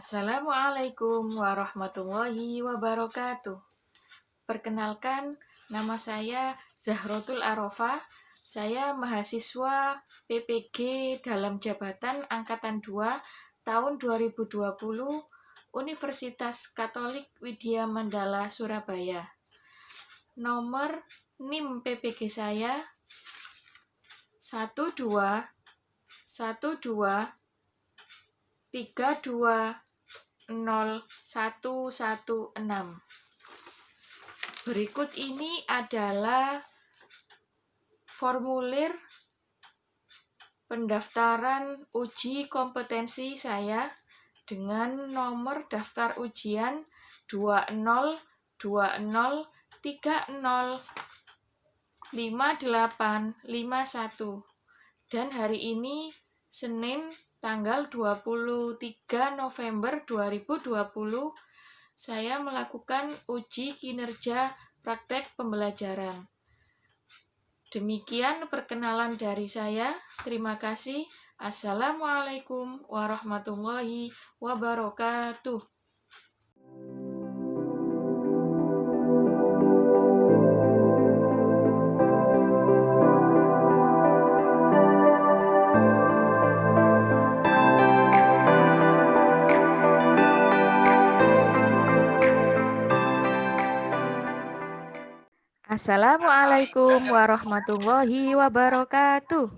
Assalamualaikum warahmatullahi wabarakatuh. Perkenalkan, nama saya Zahrotul Arofah. Saya mahasiswa PPG dalam jabatan Angkatan 2 tahun 2020 Universitas Katolik Widya Mandala Surabaya. Nomor NIM PPG saya 12 12 32 0116. Berikut ini adalah formulir pendaftaran uji kompetensi saya dengan nomor daftar ujian 2020305851 dan hari ini Senin tanggal 23 November 2020 saya melakukan uji kinerja praktek pembelajaran. Demikian perkenalan dari saya. Terima kasih. Assalamualaikum warahmatullahi wabarakatuh. Assalamualaikum warahmatullahi wabarakatuh.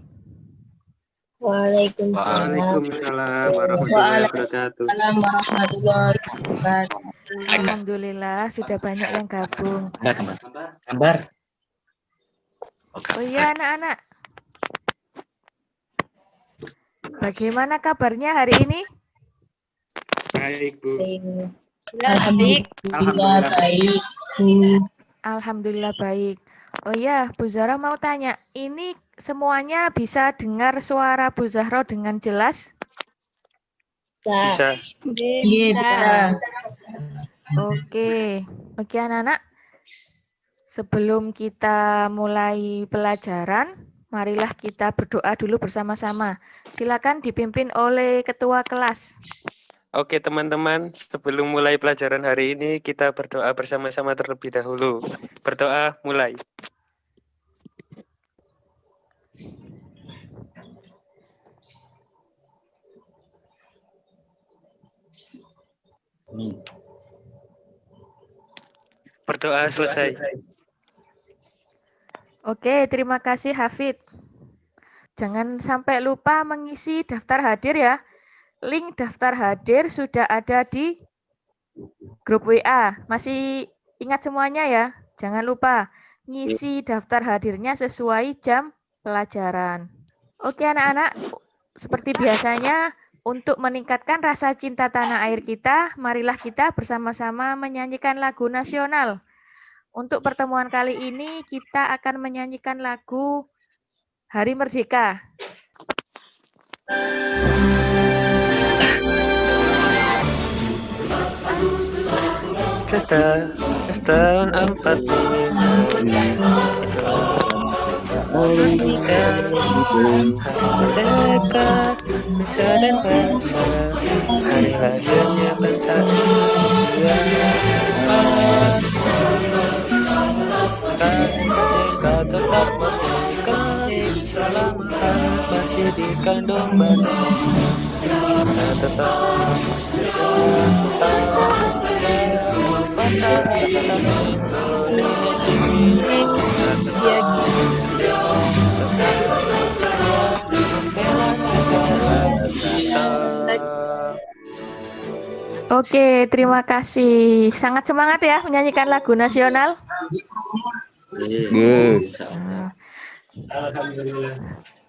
Waalaikumsalam warahmatullahi wabarakatuh. Alhamdulillah sudah banyak yang gabung. Kabar. Oh iya anak-anak. Bagaimana kabarnya hari ini? Baik, Bu. Alhamdulillah baik. Alhamdulillah baik. Oh iya, Bu Zahra mau tanya, ini semuanya bisa dengar suara Bu Zahra dengan jelas? Bisa. Bisa. Oke, anak-anak. Sebelum kita mulai pelajaran, marilah kita berdoa dulu bersama-sama. Silakan dipimpin oleh ketua kelas. Oke, teman-teman, sebelum mulai pelajaran hari ini, kita berdoa bersama-sama terlebih dahulu. Berdoa, mulai. Berdoa selesai. Oke, terima kasih Hafid. Jangan sampai lupa mengisi daftar hadir ya. Link daftar hadir sudah ada di grup WA. Masih ingat semuanya ya? Jangan lupa ngisi daftar hadirnya sesuai jam pelajaran. Oke anak-anak, seperti biasanya untuk meningkatkan rasa cinta tanah air kita, marilah kita bersama-sama menyanyikan lagu nasional. Untuk pertemuan kali ini kita akan menyanyikan lagu Hari Merdeka. Setahun 45 merdeka, nusa dan bangsa, hari lahirnya bangsa Indonesia. Merdeka tetap merdeka, selama masih dikandung badan. Kita tetap Oke, terima kasih. Sangat semangat ya menyanyikan lagu nasional.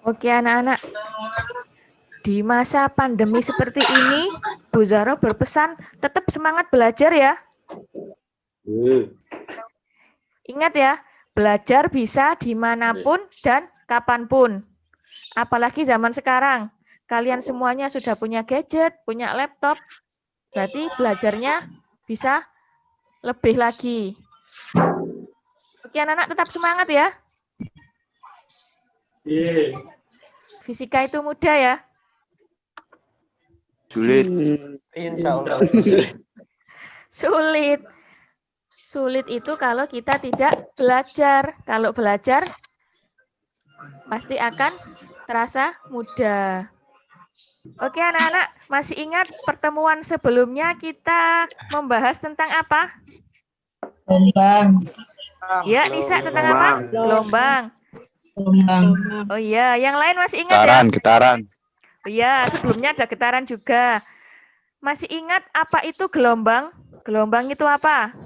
Oke anak-anak, di masa pandemi seperti ini, Bu Zahra berpesan tetap semangat belajar ya. Ingat ya, belajar bisa dimanapun dan kapanpun. Apalagi zaman sekarang, kalian semuanya sudah punya gadget, punya laptop, berarti belajarnya bisa lebih lagi. Oke anak-anak tetap semangat ya. Fisika itu mudah ya. Sulit. Insya Allah. Sulit. Sulit itu kalau kita tidak belajar. Kalau belajar, pasti akan terasa mudah. Oke anak-anak, masih ingat pertemuan sebelumnya kita membahas tentang apa? Gelombang. Ya, Nisa tentang apa? Gelombang. Gelombang. Oh iya, yang lain masih ingat ya? Getaran, getaran. Oh iya, sebelumnya ada getaran juga. Masih ingat apa itu gelombang? Gelombang itu apa?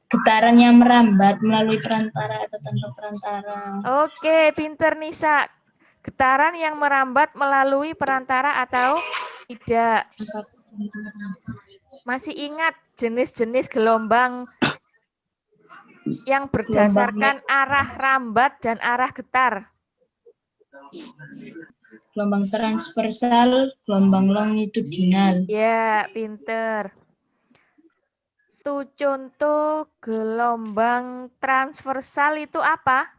Getaran yang merambat melalui perantara atau tanpa perantara. Oke, pinter Nisa. Getaran yang merambat melalui perantara atau tidak? Masih ingat jenis-jenis gelombang yang berdasarkan arah rambat dan arah getar? Gelombang transversal, gelombang longitudinal. Ya, pinter. Itu contoh gelombang transversal itu apa?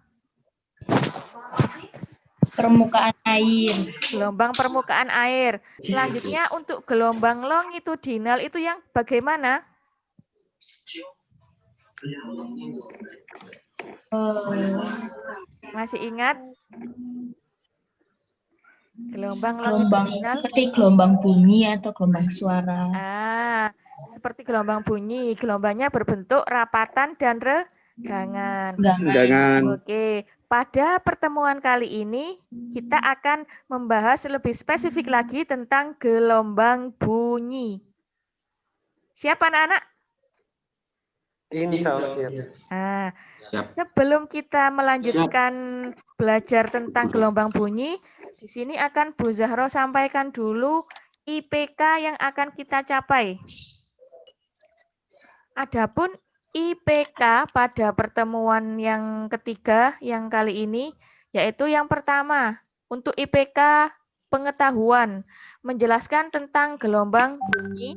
Permukaan air. Gelombang permukaan air. Selanjutnya untuk gelombang longitudinal itu yang bagaimana? Masih ingat? Gelombang longitudinal seperti gelombang bunyi atau gelombang suara. Seperti gelombang bunyi. Gelombangnya berbentuk rapatan dan regangan. Oke, pada pertemuan kali ini kita akan membahas lebih spesifik lagi tentang gelombang bunyi. Siap anak-anak? Insya Allah siap. Sebelum kita melanjutkan belajar tentang gelombang bunyi, di sini akan Bu Zahro sampaikan dulu IPK yang akan kita capai. Adapun IPK pada pertemuan yang ketiga yang kali ini, yaitu yang pertama, untuk IPK pengetahuan, menjelaskan tentang gelombang bunyi.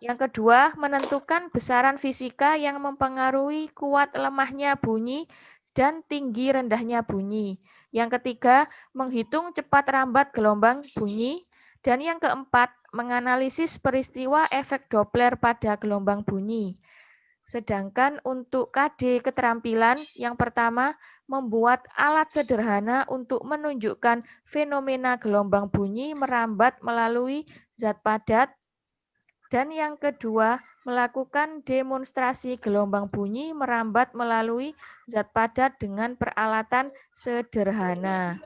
Yang kedua, menentukan besaran fisika yang mempengaruhi kuat lemahnya bunyi dan tinggi rendahnya bunyi. Yang ketiga, menghitung cepat rambat gelombang bunyi. Dan yang keempat, menganalisis peristiwa efek Doppler pada gelombang bunyi. Sedangkan untuk KD keterampilan, yang pertama, membuat alat sederhana untuk menunjukkan fenomena gelombang bunyi merambat melalui zat padat. Dan yang kedua, melakukan demonstrasi gelombang bunyi merambat melalui zat padat dengan peralatan sederhana.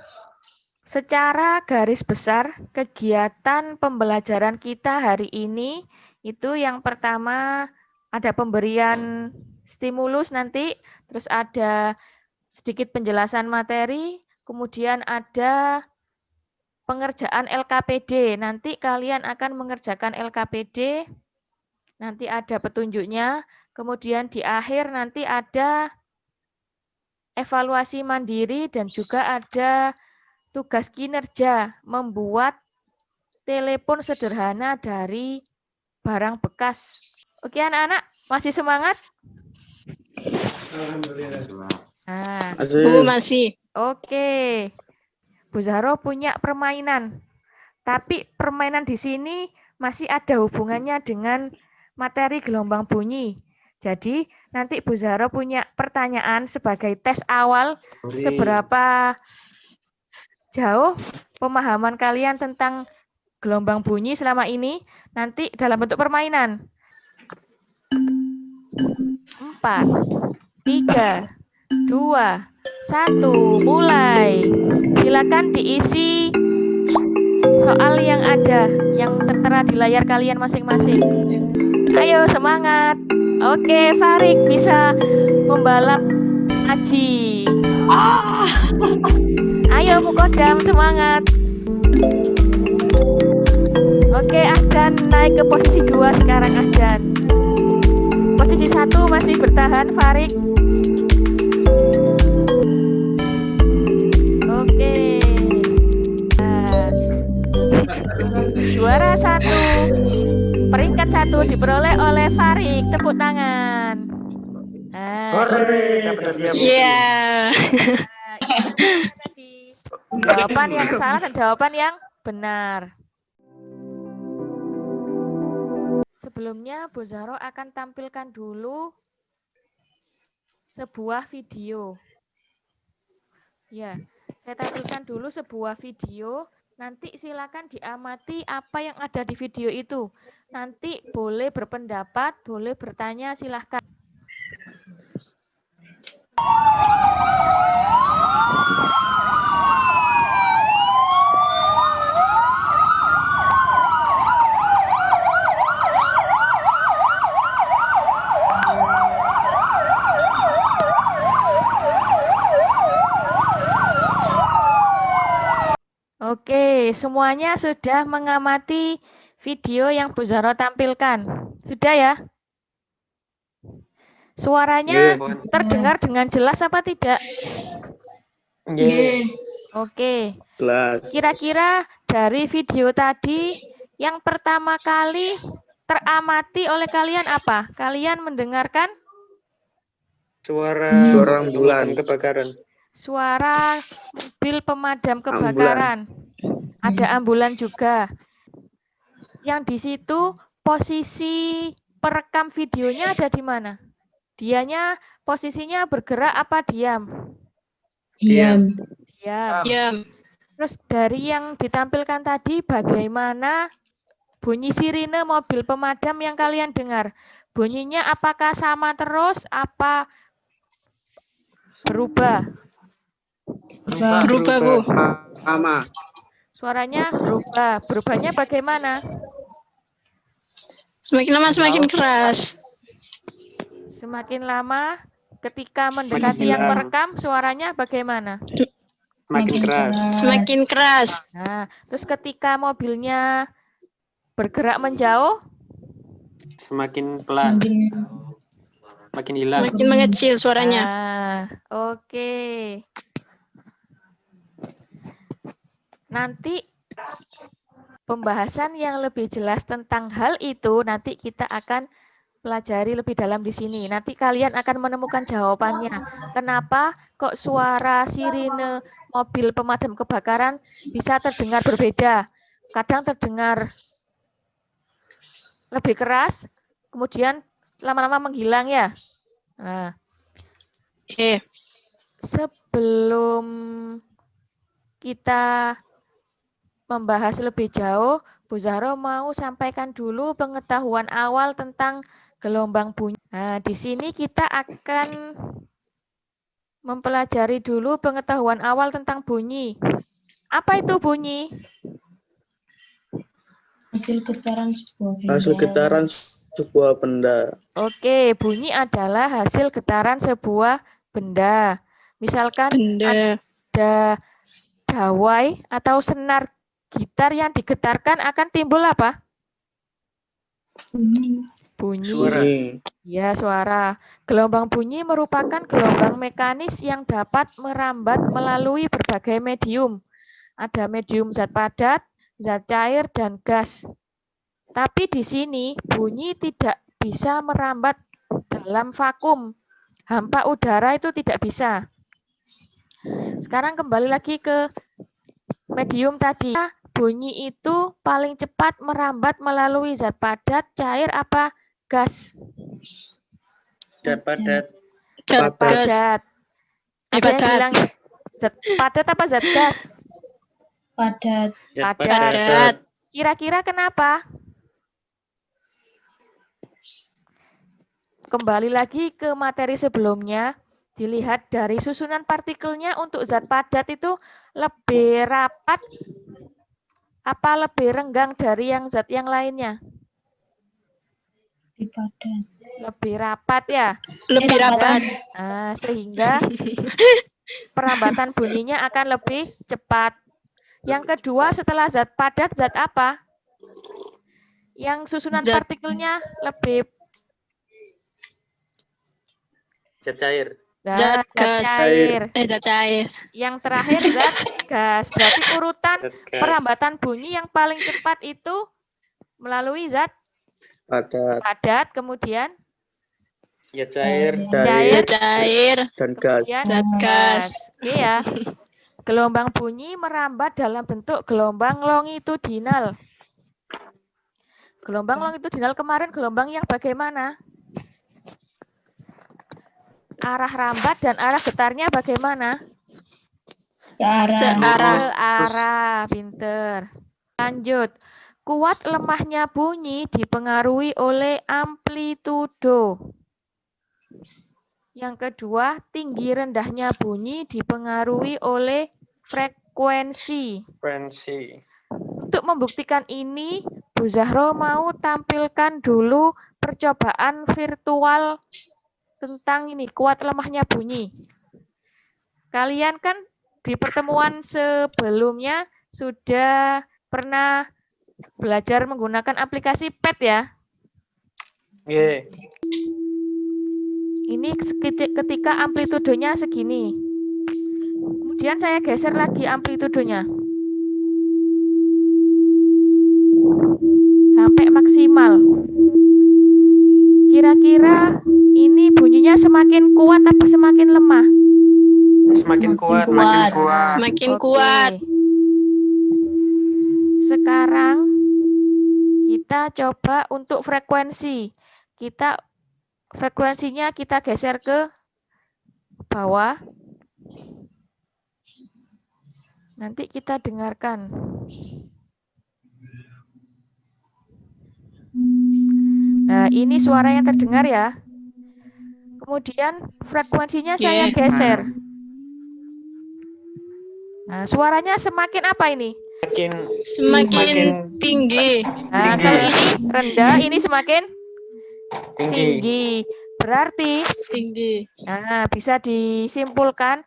Secara garis besar, kegiatan pembelajaran kita hari ini itu yang pertama ada pemberian stimulus nanti, terus ada sedikit penjelasan materi, kemudian ada pengerjaan LKPD. Nanti kalian akan mengerjakan LKPD, nanti ada petunjuknya, kemudian di akhir nanti ada evaluasi mandiri dan juga ada tugas kinerja membuat telepon sederhana dari barang bekas. Oke anak-anak, masih semangat? Masih. Oke. Bu Zahro punya permainan. Tapi permainan di sini masih ada hubungannya dengan materi gelombang bunyi. Jadi nanti Bu Zahro punya pertanyaan sebagai tes awal seberapa jauh pemahaman kalian tentang gelombang bunyi selama ini nanti dalam bentuk permainan. 4, 3, 2, 1, mulai. Silakan diisi soal yang ada, yang tertera di layar kalian masing-masing. Ayo semangat. Oke, Farik bisa membalap Aji. Ayo Mukodam, semangat. Oke, Ahdan naik ke posisi 2 sekarang Ahdan. Posisi 1 masih bertahan Farik. Oke. Juara 1. Peringkat 1 diperoleh oleh Farik. Tepuk tangan. Hore, dapat hadiah. Jawaban yang salah dan jawaban yang Benar. Sebelumnya, Bu Zahro akan tampilkan dulu sebuah video. Ya, saya tampilkan dulu sebuah video. Nanti silakan diamati apa yang ada di video itu. Nanti boleh berpendapat, boleh bertanya, silahkan. Oke, semuanya sudah mengamati video yang Bu Zahro tampilkan. Sudah ya? Suaranya Nggih. terdengar dengan jelas apa tidak? Nggih. Oke. Jelas. Kira-kira dari video tadi yang pertama kali teramati oleh kalian apa? Kalian mendengarkan Suara ambulan. kebakaran. suara mobil pemadam kebakaran. Ada ambulan juga. Yang di situ posisi perekam videonya ada di mana? Dianya posisinya bergerak apa diam? Diam. Diam. Diam. Terus dari yang ditampilkan tadi bagaimana bunyi sirine mobil pemadam yang kalian dengar? Bunyinya apakah sama terus apa berubah? Berubah, Bu. Sama. Suaranya berubah. Berubahnya bagaimana? Semakin lama semakin keras. Semakin lama ketika mendekati yang merekam suaranya bagaimana? Semakin keras. Semakin keras. Nah, terus ketika mobilnya bergerak menjauh, Semakin pelan. Makin hilang. Semakin mengecil suaranya. nah, oke. Nanti pembahasan yang lebih jelas tentang hal itu nanti kita akan pelajari lebih dalam di sini. Nanti kalian akan menemukan jawabannya. Kenapa kok suara sirine mobil pemadam kebakaran bisa terdengar berbeda? Kadang terdengar lebih keras, kemudian lama-lama menghilang ya. Nah, sebelum kita membahas lebih jauh, Bu Zahro mau sampaikan dulu pengetahuan awal tentang gelombang bunyi. Nah, di sini kita akan mempelajari dulu pengetahuan awal tentang bunyi. Apa itu bunyi? Hasil getaran sebuah benda. Hasil getaran sebuah benda. Oke, bunyi adalah hasil getaran sebuah benda. Misalkan Benda. ada dawai atau senar gitar yang digetarkan akan timbul apa? Bunyi. Suara. Ya, suara. Gelombang bunyi merupakan gelombang mekanis yang dapat merambat melalui berbagai medium. Ada medium zat padat, zat cair, dan gas. Tapi di sini bunyi tidak bisa merambat dalam vakum. Hampa udara itu tidak bisa. Sekarang kembali lagi ke medium tadi. Bunyi itu paling cepat merambat melalui zat padat, cair, apa gas? Zat padat. Zat gas. Padat. Ada yang bilang zat padat apa zat gas? Padat. Zat Padat. Kira-kira kenapa? Kembali lagi ke materi sebelumnya, dilihat dari susunan partikelnya untuk zat padat itu lebih rapat apa lebih renggang dari yang zat yang lainnya? Lebih padat. Lebih rapat ya. Lebih rapat. Nah, sehingga perambatan bunyinya akan lebih cepat. Yang kedua setelah zat padat, zat apa? Yang susunan Zat- partikelnya lebih Zat cair. Zat gas. cair. Zat cair. Yang terakhir zat gas. Berarti urutan Zat gas. perambatan bunyi yang paling cepat itu melalui zat padat, kemudian Zat cair. cair, Zat cair. Dan gas. kemudian Zat gas. Oke ya. Gelombang bunyi merambat dalam bentuk gelombang longitudinal. Gelombang longitudinal kemarin gelombang yang bagaimana? Arah rambat dan arah getarnya bagaimana? Searah. Searah, pinter. Lanjut. Kuat lemahnya bunyi dipengaruhi oleh amplitudo. Yang kedua, tinggi rendahnya bunyi dipengaruhi oleh frekuensi. Untuk membuktikan ini, Bu Zahro mau tampilkan dulu percobaan virtual tentang ini, kuat lemahnya bunyi. Kalian kan di pertemuan sebelumnya sudah pernah belajar menggunakan aplikasi PET ya? Yeah. Ini ketika amplitudonya segini. Kemudian saya geser lagi amplitudonya. Sampai maksimal. Kira-kira ini bunyinya semakin kuat atau semakin lemah? Semakin kuat. Semakin Oke. kuat. Sekarang kita coba untuk frekuensi. Frekuensinya kita geser ke bawah. Nanti kita dengarkan. Nah, ini suara yang terdengar ya. Kemudian frekuensinya saya geser. Nah, suaranya semakin apa ini? Semakin tinggi. Nah, kalau ini rendah, ini semakin tinggi. Berarti, Tinggi. nah, bisa disimpulkan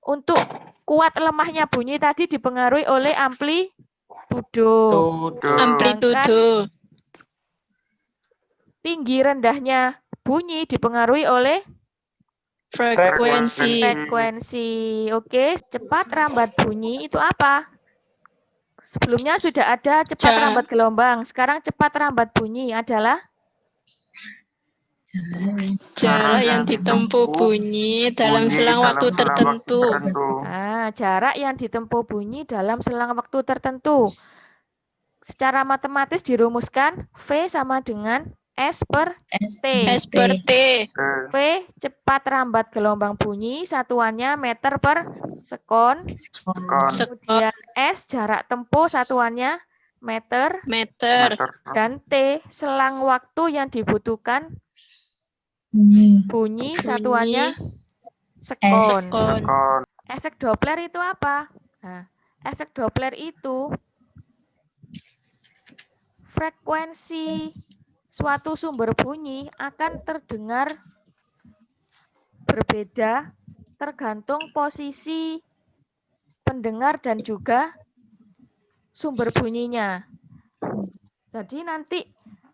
untuk kuat lemahnya bunyi tadi dipengaruhi oleh amplitudo. Amplitudo. Tinggi rendahnya bunyi dipengaruhi oleh Frekuensi. Oke, cepat rambat bunyi itu apa? Sebelumnya sudah ada cepat rambat gelombang. Sekarang cepat rambat bunyi adalah Jarak yang ditempuh bunyi dalam selang waktu tertentu. Jarak yang ditempuh bunyi dalam selang waktu tertentu. Secara matematis dirumuskan V sama dengan S per T. S per T. V cepat rambat gelombang bunyi, satuannya meter per sekon. Kemudian S jarak tempuh, satuannya meter. Dan T selang waktu yang dibutuhkan bunyi, satuannya sekon. Efek Doppler itu apa? Nah, efek Doppler itu frekuensi suatu sumber bunyi akan terdengar berbeda tergantung posisi pendengar dan juga sumber bunyinya. Jadi nanti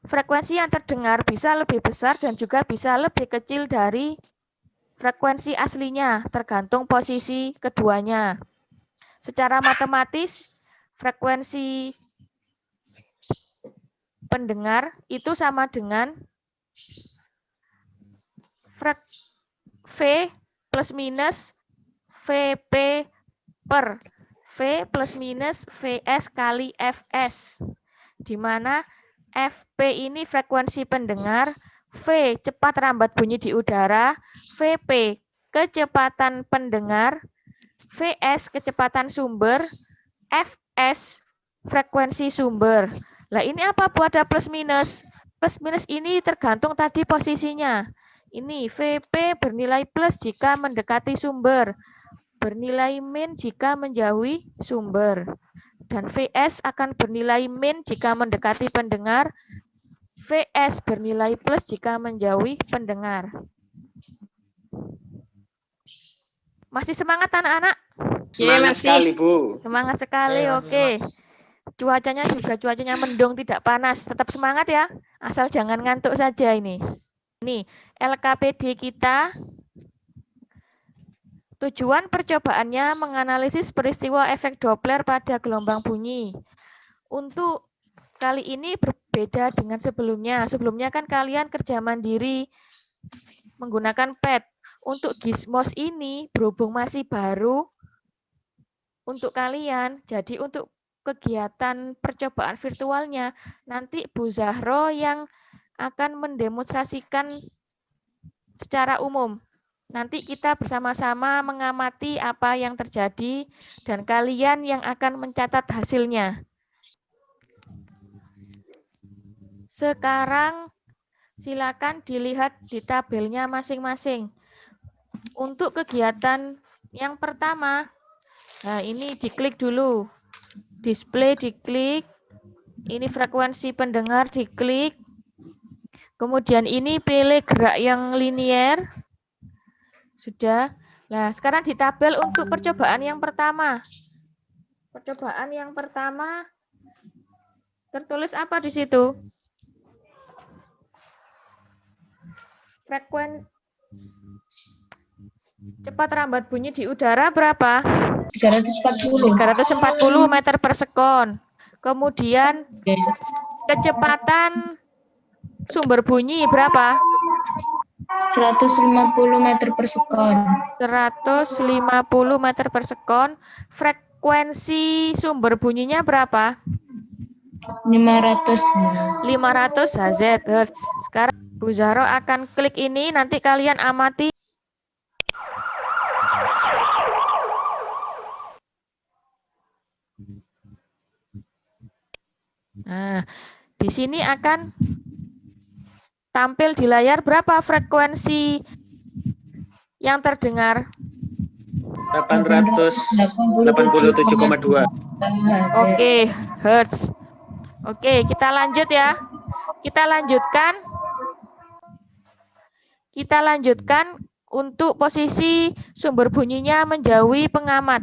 frekuensi yang terdengar bisa lebih besar dan juga bisa lebih kecil dari frekuensi aslinya, tergantung posisi keduanya. Secara matematis, frekuensi pendengar itu sama dengan V plus minus VP per V plus minus VS kali Fs, di mana Fp ini frekuensi pendengar, V cepat rambat bunyi di udara, Vp kecepatan pendengar, Vs kecepatan sumber, Fs frekuensi sumber. Lah ini apa Bu ada plus minus? Plus minus ini tergantung tadi posisinya. Ini Vp bernilai plus jika mendekati sumber, bernilai min jika menjauhi sumber. Dan Vs akan bernilai min jika mendekati pendengar, Vs bernilai plus jika menjauhi pendengar. Masih semangat anak-anak? Semangat sekali, Bu. Semangat sekali, oke. Cuacanya juga cuacanya mendung, tidak panas. Tetap semangat ya, asal jangan ngantuk saja ini. Ini LKPD kita. Tujuan percobaannya menganalisis peristiwa efek Doppler pada gelombang bunyi. Untuk kali ini berbeda dengan sebelumnya. Sebelumnya kan kalian kerja mandiri menggunakan PET. Untuk Gizmos ini berhubung masih baru, untuk kalian. Jadi untuk kegiatan percobaan virtualnya, nanti Bu Zahro yang akan mendemonstrasikan secara umum. Nanti kita bersama-sama mengamati apa yang terjadi dan kalian yang akan mencatat hasilnya. Sekarang silakan dilihat di tabelnya masing-masing. Untuk kegiatan yang pertama, nah ini diklik dulu. Display diklik, ini frekuensi pendengar diklik. Kemudian ini pilih gerak yang linier. Sudah. Nah, sekarang di tabel untuk percobaan yang pertama. Percobaan yang pertama tertulis apa di situ? Frekuensi cepat rambat bunyi di udara berapa? 340. 340 meter per sekon. Kemudian Oke. kecepatan sumber bunyi berapa? 150 meter per sekon. 150 meter per sekon. Frekuensi sumber bunyinya berapa? 500. 500 Hz. Sekarang Bu Zahro akan klik ini, nanti kalian amati. Nah, di sini akan tampil di layar berapa frekuensi yang terdengar. 887,2. Oke, Hertz. Oke, kita lanjut ya. Kita lanjutkan untuk posisi sumber bunyinya menjauhi pengamat.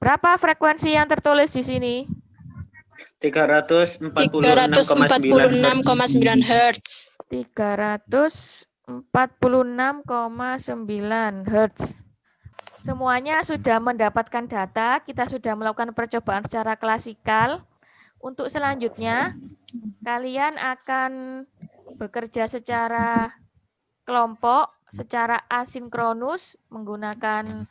Berapa frekuensi yang tertulis di sini? 346,9 Hz. 346,9 Hz. Semuanya sudah mendapatkan data, kita sudah melakukan percobaan secara klasikal. Untuk selanjutnya, kalian akan bekerja secara kelompok, secara asinkronus, menggunakan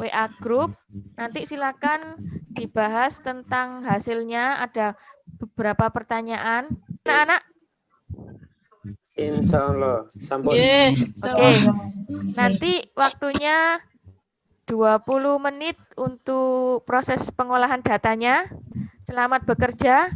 WA Group. Nanti silakan dibahas tentang hasilnya, ada beberapa pertanyaan. Anak-anak, Insya Allah. Sampun. oke. Nanti waktunya 20 menit untuk proses pengolahan datanya. Selamat bekerja.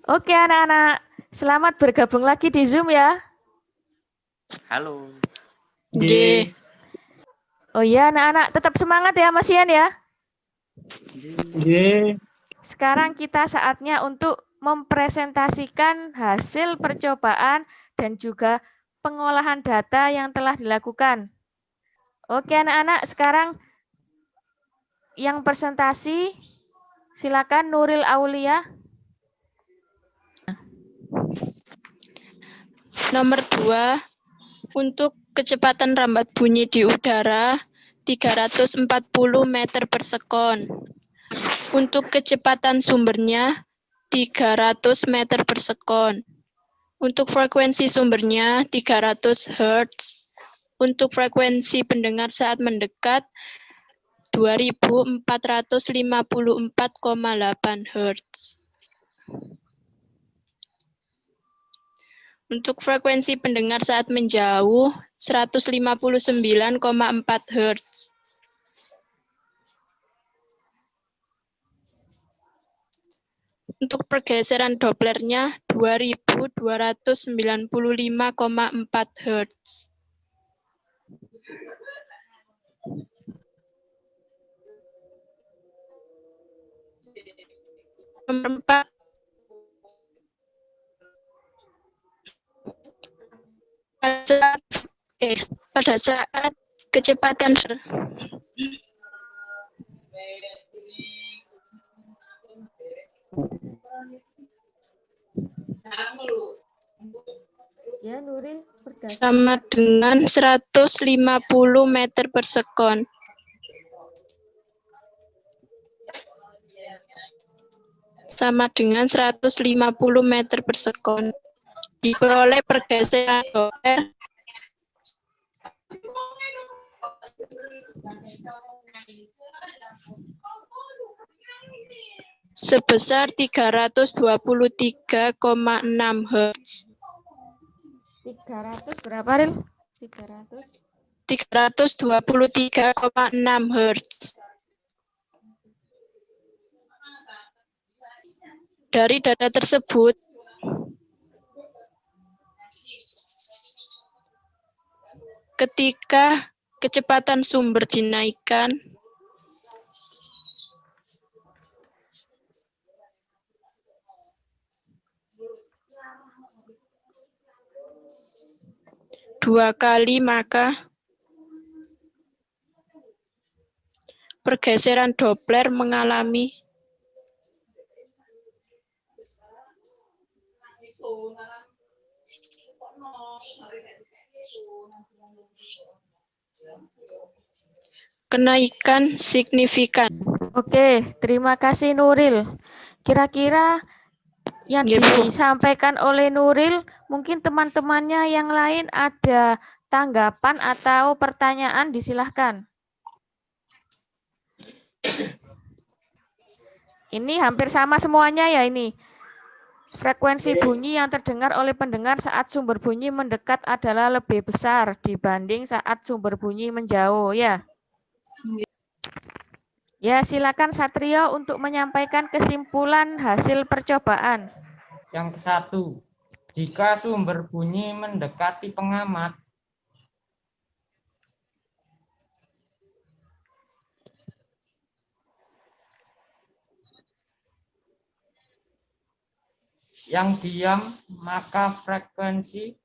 Oke anak-anak, selamat bergabung lagi di Zoom ya. Halo. G. Oh iya anak-anak, tetap semangat ya Mas Ian ya. Sekarang kita saatnya untuk mempresentasikan hasil percobaan dan juga pengolahan data yang telah dilakukan. Oke anak-anak, sekarang yang presentasi silakan Nuril Aulia. Nomor 2, untuk kecepatan rambat bunyi di udara 340 meter per sekon. Untuk kecepatan sumbernya 300 meter per sekon. Untuk frekuensi sumbernya 300 Hz. Untuk frekuensi pendengar saat mendekat 2454,8 Hz. Untuk frekuensi pendengar saat menjauh 159,4 Hz. Untuk pergeseran Dopplernya 2000 1295,4 Hz. Nomor 4. Pada saat kecepatan Ya, Nuril, berdasar sama dengan 150 meter per sekon. Sama dengan 150 meter per sekon. Diperoleh pergeseran Doppler sebesar 323,6 Hz. 300 berapa, Ril? 300. 323,6 Hz. Dari data tersebut, ketika kecepatan sumber dinaikkan, dua kali, maka pergeseran Doppler mengalami kenaikan signifikan. Oke, terima kasih Nuril. Kira-kira yang Ya, Bu. disampaikan oleh Nuril, mungkin teman-temannya yang lain ada tanggapan atau pertanyaan, disilahkan. Ini hampir sama semuanya ya ini. Frekuensi bunyi yang terdengar oleh pendengar saat sumber bunyi mendekat adalah lebih besar dibanding saat sumber bunyi menjauh, ya. Ya, silakan Satrio untuk menyampaikan kesimpulan hasil percobaan. Yang ke-1, jika sumber bunyi mendekati pengamat, yang diam, maka frekuensi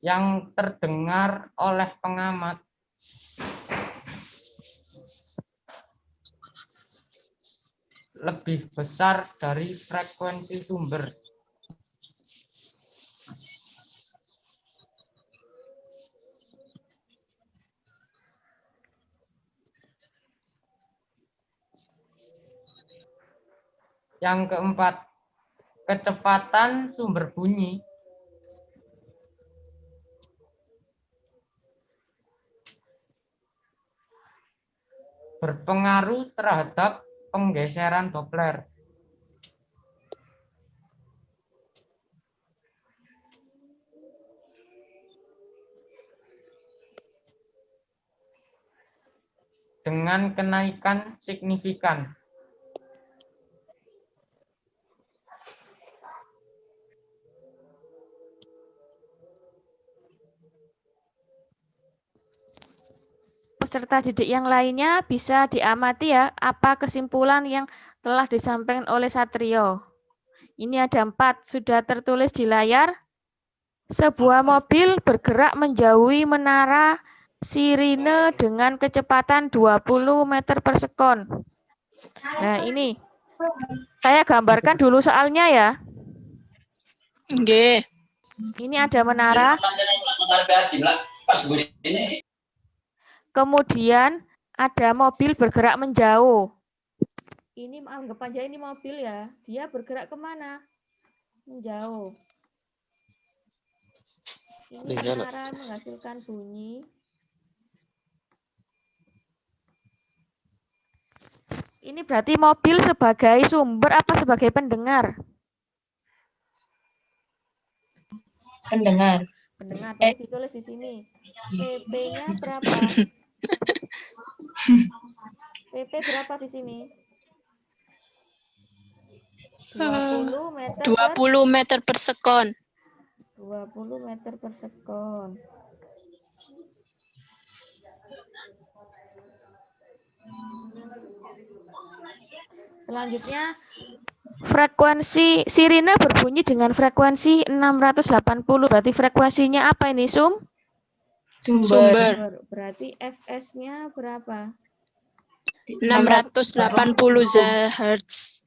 yang terdengar oleh pengamat lebih besar dari frekuensi sumber. Yang keempat, kecepatan sumber bunyi berpengaruh terhadap penggeseran Doppler. Dengan kenaikan signifikan. Peserta didik yang lainnya bisa diamati ya apa kesimpulan yang telah disampaikan oleh Satrio. Ini ada 4, sudah tertulis di layar. Sebuah mobil bergerak menjauhi menara sirine dengan kecepatan 20 meter per sekon. Nah ini, saya gambarkan dulu soalnya ya. Nggih. Ini ada menara. Kemudian ada mobil bergerak menjauh. Ini anggap aja ini mobil ya. Dia bergerak kemana? Menjauh. Ini menara menghasilkan bunyi. Ini berarti mobil sebagai sumber apa sebagai pendengar? Pendengar. Pendengar. Ditulis di sini. PP-nya berapa? PP berapa di sini? 20 meter 20 meter per sekon. 20 meter per sekon. Selanjutnya, frekuensi sirine berbunyi dengan frekuensi 680. Berarti frekuensinya apa ini, Sumber. Berarti Fs-nya berapa? 680 Hz.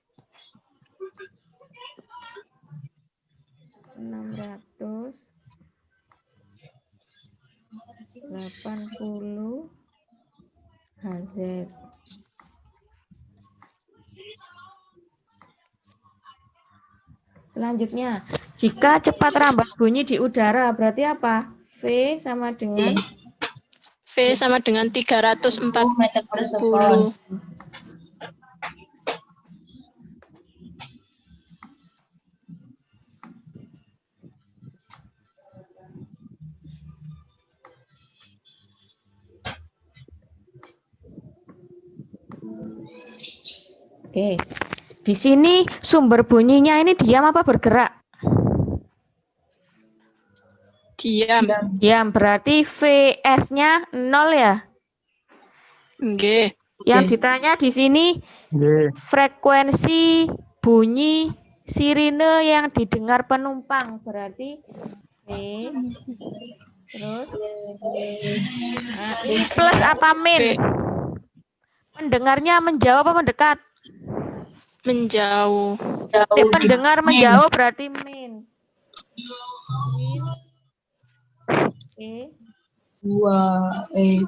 680 Hz. Selanjutnya, jika cepat rambat bunyi di udara, berarti apa? V sama dengan V sama dengan 340 meter per sekon. Oke. Di sini sumber bunyinya ini diam apa bergerak? Diam. Diam, berarti Vs-nya 0 ya. Nggih. Yang ditanya di sini frekuensi bunyi sirine yang didengar penumpang, berarti V. Terus nah, ini plus apa min? Pendengarnya menjauh apa mendekat? Menjauh. Pendengar menjauh berarti min.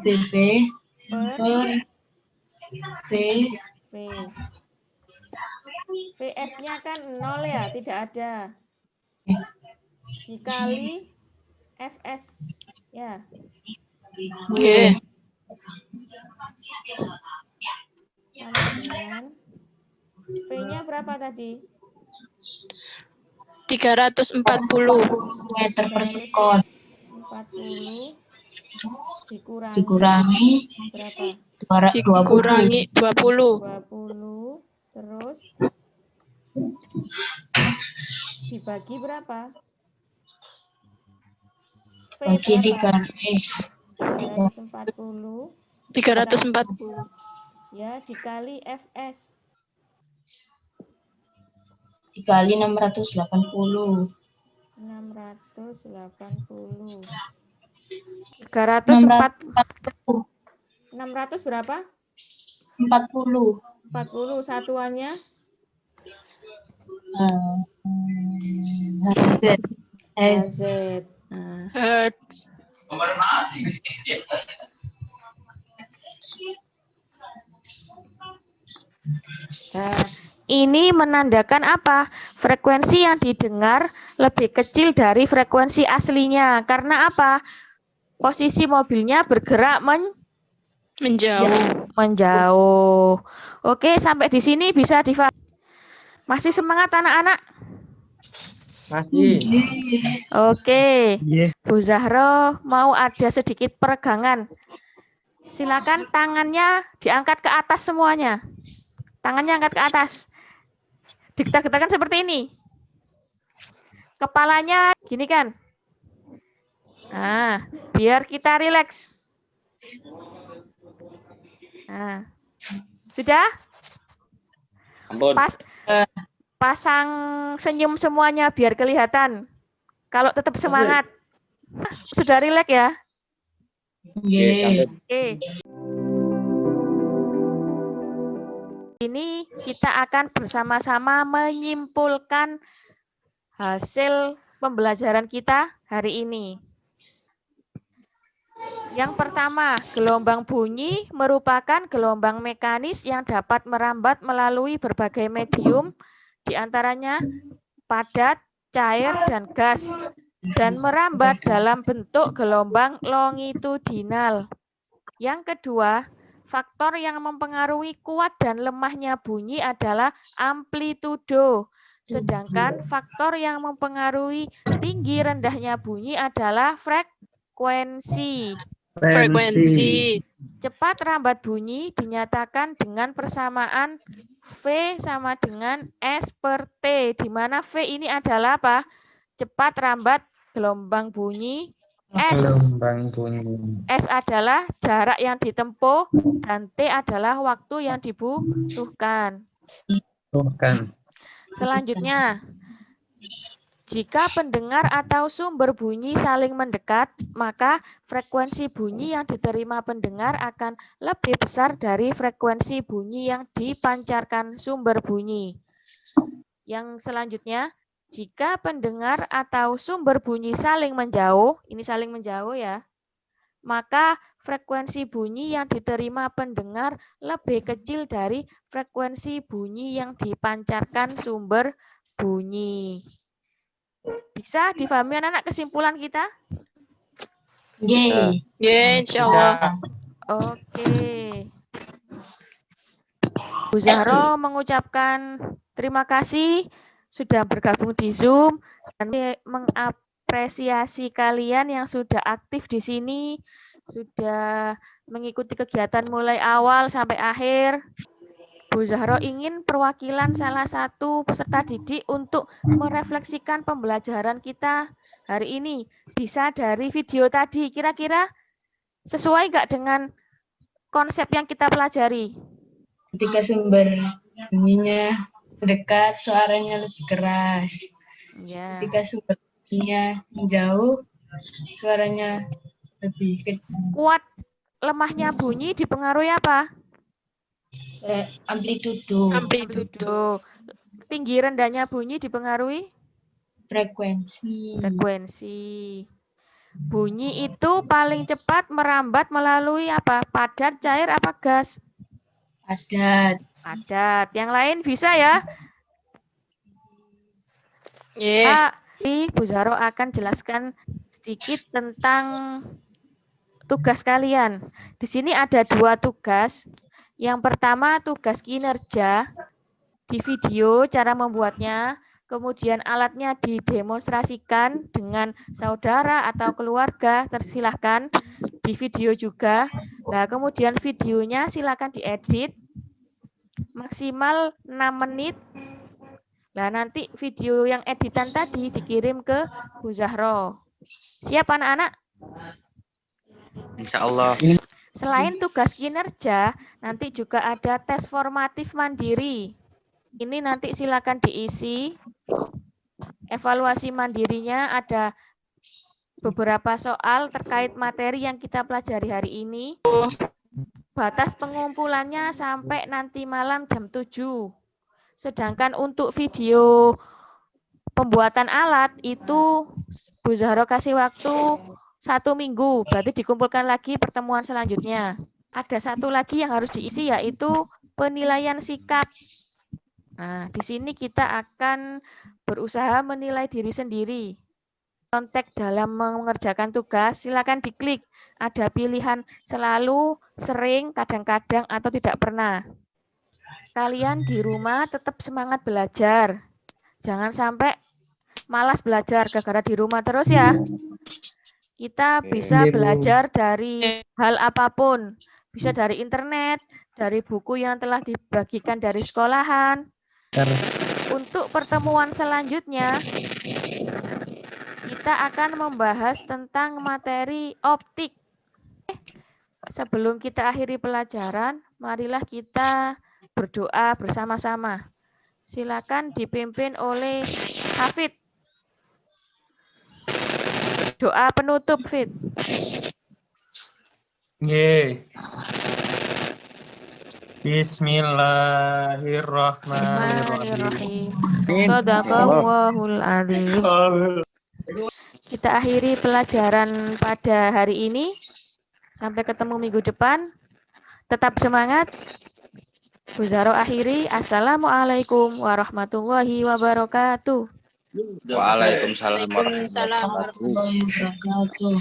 VP Per V V. VS-nya kan 0 ya, tidak ada. Dikali Fs ya. Nggih. Sama dengan V-nya berapa tadi? 340 meter per sekon 40 dikurangi berapa? dikurangi 20. 20 terus dibagi berapa? V Bagi berapa? 340 340. Ya, dikali Fs. dikali 680 680. 640 600 berapa? 40 40 satuannya Hz. Nah, Hertz. nah, ini menandakan apa? Frekuensi yang didengar lebih kecil dari frekuensi aslinya. Karena apa? Posisi mobilnya bergerak menjauh. Oke, sampai di sini bisa difahami. Masih semangat anak-anak? Masih. Oke. Bu Zahro mau ada sedikit peregangan. Silakan tangannya diangkat ke atas semuanya. Tangannya angkat ke atas. Digetak-getakan seperti ini. Kepalanya gini kan. Nah, biar kita rileks. Nah, sudah? Ampun. Pasang senyum semuanya biar kelihatan. Kalau tetap semangat. Sudah rileks ya? Oke. Ini kita akan bersama-sama menyimpulkan hasil pembelajaran kita hari ini. Yang pertama, gelombang bunyi merupakan gelombang mekanis yang dapat merambat melalui berbagai medium, diantaranya padat, cair, dan gas, dan merambat dalam bentuk gelombang longitudinal. Yang kedua, faktor yang mempengaruhi kuat dan lemahnya bunyi adalah amplitudo, sedangkan faktor yang mempengaruhi tinggi rendahnya bunyi adalah frekuensi. Frekuensi. Cepat rambat bunyi dinyatakan dengan persamaan V sama dengan S per T, di mana V ini adalah apa? Cepat, rambat, gelombang bunyi. S Gelombang bunyi. S adalah jarak yang ditempuh dan T adalah waktu yang dibutuhkan. Bukan. Selanjutnya, jika pendengar atau sumber bunyi saling mendekat, maka frekuensi bunyi yang diterima pendengar akan lebih besar dari frekuensi bunyi yang dipancarkan sumber bunyi. Yang selanjutnya, jika pendengar atau sumber bunyi saling menjauh, ini saling menjauh ya, maka frekuensi bunyi yang diterima pendengar lebih kecil dari frekuensi bunyi yang dipancarkan sumber bunyi. Bisa difahami anak-anak kesimpulan kita? Yeay. Ya, insya Allah. Oke. Bu Zahro mengucapkan terima kasih sudah bergabung di Zoom dan mengapresiasi kalian yang sudah aktif di sini, sudah mengikuti kegiatan mulai awal sampai akhir. Bu Zahro ingin perwakilan salah satu peserta didik untuk merefleksikan pembelajaran kita hari ini. Bisa dari video tadi, kira-kira sesuai nggak dengan konsep yang kita pelajari? Ketika sumber bunyinya dekat, suaranya lebih keras. Ya. Ketika sumber bunyinya menjauh, suaranya lebih kecil. Kuat lemahnya bunyi dipengaruhi apa? Amplitudo, Amplitudo. Tinggi rendahnya bunyi dipengaruhi frekuensi. Bunyi itu paling cepat merambat melalui apa? Padat, cair, apa gas? Padat. Yang lain bisa ya? Ya. Bu Zahro akan jelaskan sedikit tentang tugas kalian. Di sini ada 2 tugas. Yang pertama tugas kinerja di video cara membuatnya, kemudian alatnya didemonstrasikan dengan saudara atau keluarga, tersilahkan di video juga. Nah, kemudian videonya silakan diedit maksimal 6 menit. Nah, nanti video yang editan tadi dikirim ke Bu Zahro. Siap anak-anak? Insya Allah. Selain tugas kinerja, nanti juga ada tes formatif mandiri. Ini nanti silakan diisi. Evaluasi mandirinya ada beberapa soal terkait materi yang kita pelajari hari ini. Batas pengumpulannya sampai nanti malam jam 7. Sedangkan untuk video pembuatan alat itu Bu Zahro kasih waktu 1 minggu, berarti dikumpulkan lagi pertemuan selanjutnya. Ada satu lagi yang harus diisi yaitu penilaian sikap. Nah, di sini kita akan berusaha menilai diri sendiri. Kontak dalam mengerjakan tugas, silakan diklik. Ada pilihan selalu, sering, kadang-kadang, atau tidak pernah. Kalian di rumah tetap semangat belajar. Jangan sampai malas belajar gara-gara di rumah terus ya. Kita bisa belajar dari hal apapun. Bisa dari internet, dari buku yang telah dibagikan dari sekolahan. Untuk pertemuan selanjutnya, kita akan membahas tentang materi optik. Sebelum kita akhiri pelajaran, marilah kita berdoa bersama-sama. Silakan dipimpin oleh Hafid. Doa penutup, Fit. Bismillahirrahmanirrahim. Shadaqallahul adzim. Kita akhiri pelajaran pada hari ini. Sampai ketemu minggu depan. Tetap semangat. Bu Zahro akhiri. Assalamualaikum warahmatullahi wabarakatuh. Waalaikumsalam Waalaikumsalam warahmatullahi warahmatullahi wabarakatuh.